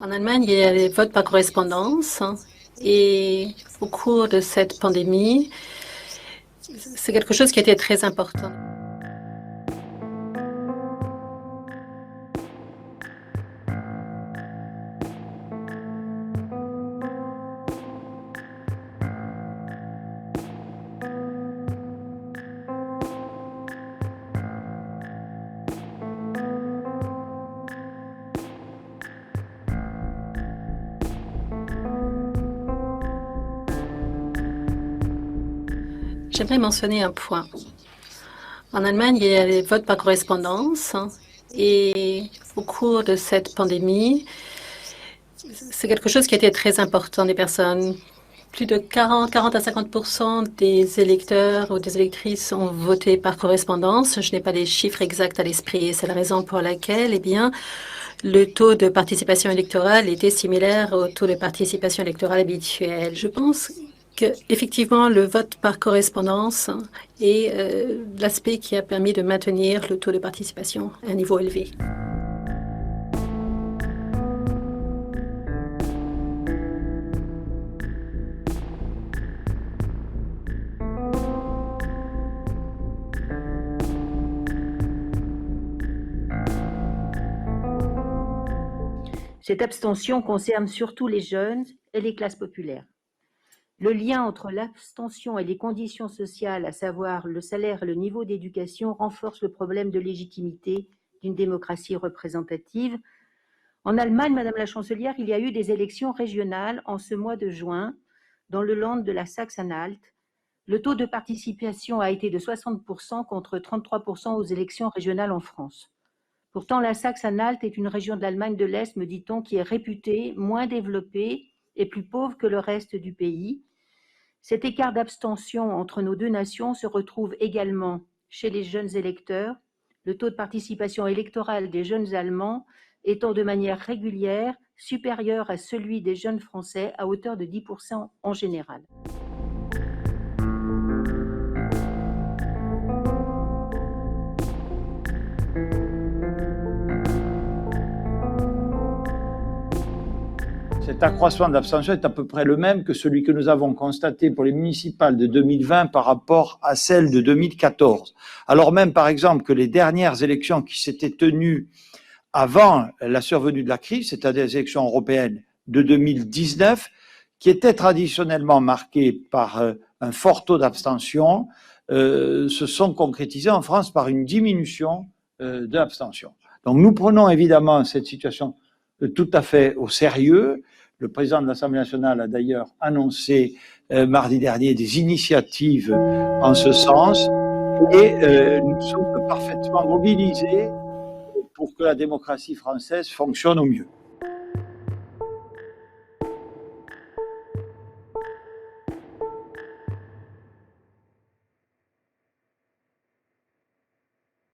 En Allemagne, il y a les votes par correspondance et au cours de cette pandémie, c'est quelque chose qui a été très important. J'aimerais mentionner un point. En Allemagne, il y a les votes par correspondance et au cours de cette pandémie, c'est quelque chose qui a été très important des personnes. Plus de 40 à 50% des électeurs ou des électrices ont voté par correspondance. Je n'ai pas les chiffres exacts à l'esprit. C'est la raison pour laquelle, eh bien, le taux de participation électorale était similaire au taux de participation électorale habituel. Je pense qu'effectivement, le vote par correspondance est l'aspect qui a permis de maintenir le taux de participation à un niveau élevé. Cette abstention concerne surtout les jeunes et les classes populaires. Le lien entre l'abstention et les conditions sociales, à savoir le salaire et le niveau d'éducation, renforce le problème de légitimité d'une démocratie représentative. En Allemagne, Madame la Chancelière, il y a eu des élections régionales en ce mois de juin dans le Land de la Saxe-Anhalt. Le taux de participation a été de 60% contre 33% aux élections régionales en France. Pourtant, la Saxe-Anhalt est une région de l'Allemagne de l'Est, me dit-on, qui est réputée moins développée et plus pauvre que le reste du pays. Cet écart d'abstention entre nos deux nations se retrouve également chez les jeunes électeurs, le taux de participation électorale des jeunes Allemands étant de manière régulière supérieur à celui des jeunes Français à hauteur de 10% en général. Cet accroissement d'abstention est à peu près le même que celui que nous avons constaté pour les municipales de 2020 par rapport à celles de 2014. Alors même, par exemple, que les dernières élections qui s'étaient tenues avant la survenue de la crise, c'est-à-dire les élections européennes de 2019, qui étaient traditionnellement marquées par un fort taux d'abstention, se sont concrétisées en France par une diminution de l'abstention. Donc nous prenons évidemment cette situation tout à fait au sérieux. Le président de l'Assemblée nationale a d'ailleurs annoncé mardi dernier des initiatives en ce sens et nous sommes parfaitement mobilisés pour que la démocratie française fonctionne au mieux.